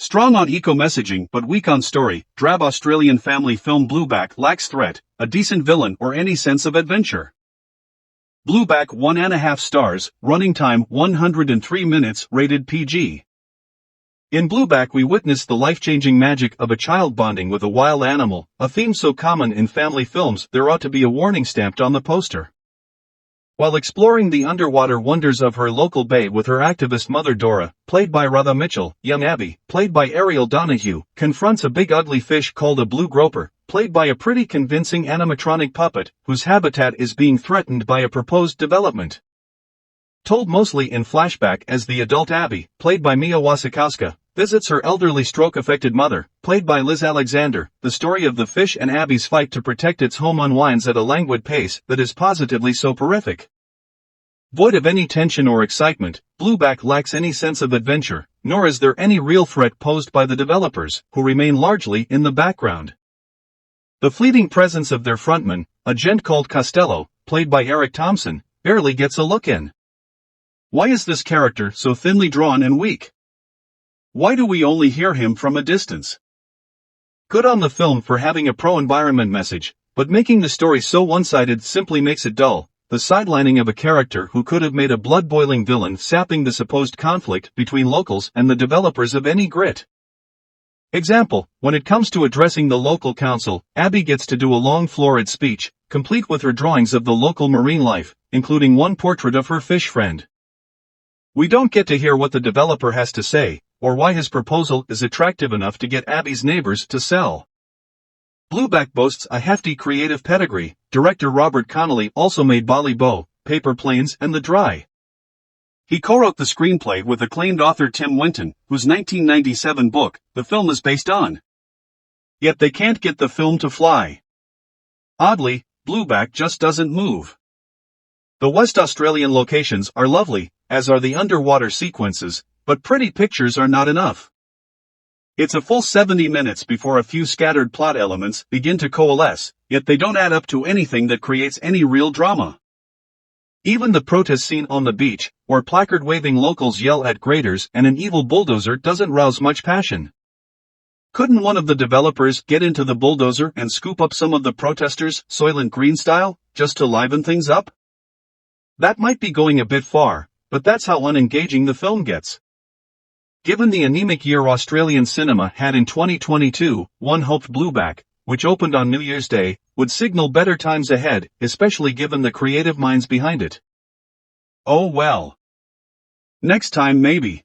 Strong on eco-messaging but weak on story, drab Australian family film Blueback lacks threat, a decent villain or any sense of adventure. Blueback 1.5 stars, running time 103 minutes, rated PG. In Blueback we witness the life-changing magic of a child bonding with a wild animal, a theme so common in family films there ought to be a warning stamped on the poster. While exploring the underwater wonders of her local bay with her activist mother Dora, played by Radha Mitchell, young Abby, played by Ariel Donoghue, confronts a big ugly fish called a blue groper, played by a pretty convincing animatronic puppet, whose habitat is being threatened by a proposed development. Told mostly in flashback as the adult Abby, played by Mia Wasikowska, visits her elderly stroke-affected mother, played by Liz Alexander, the story of the fish and Abby's fight to protect its home unwinds at a languid pace that is positively soporific. Void of any tension or excitement, Blueback lacks any sense of adventure, nor is there any real threat posed by the developers, who remain largely in the background. The fleeting presence of their frontman, a gent called Costello, played by Eric Thompson, barely gets a look in. Why is this character so thinly drawn and weak? Why do we only hear him from a distance? Good on the film for having a pro-environment message, but making the story so one-sided simply makes it dull, the sidelining of a character who could have made a blood-boiling villain sapping the supposed conflict between locals and the developers of any grit. Example, when it comes to addressing the local council, Abby gets to do a long florid speech, complete with her drawings of the local marine life, including one portrait of her fish friend. We don't get to hear what the developer has to say, or why his proposal is attractive enough to get Abby's neighbors to sell. Blueback boasts a hefty creative pedigree. Director Robert Connolly also made Bali Bo, Paper Planes and The Dry. He co-wrote the screenplay with acclaimed author Tim Winton, whose 1997 book, the film is based on. Yet they can't get the film to fly. Oddly, Blueback just doesn't move. The West Australian locations are lovely, as are the underwater sequences, but pretty pictures are not enough. It's a full 70 minutes before a few scattered plot elements begin to coalesce, yet they don't add up to anything that creates any real drama. Even the protest scene on the beach, where placard-waving locals yell at graders and an evil bulldozer doesn't rouse much passion. Couldn't one of the developers get into the bulldozer and scoop up some of the protesters, Soylent Green style, just to liven things up? That might be going a bit far, but that's how unengaging the film gets. Given the anemic year Australian cinema had in 2022, one hoped Blueback, which opened on New Year's Day, would signal better times ahead, especially given the creative minds behind it. Oh well. Next time maybe.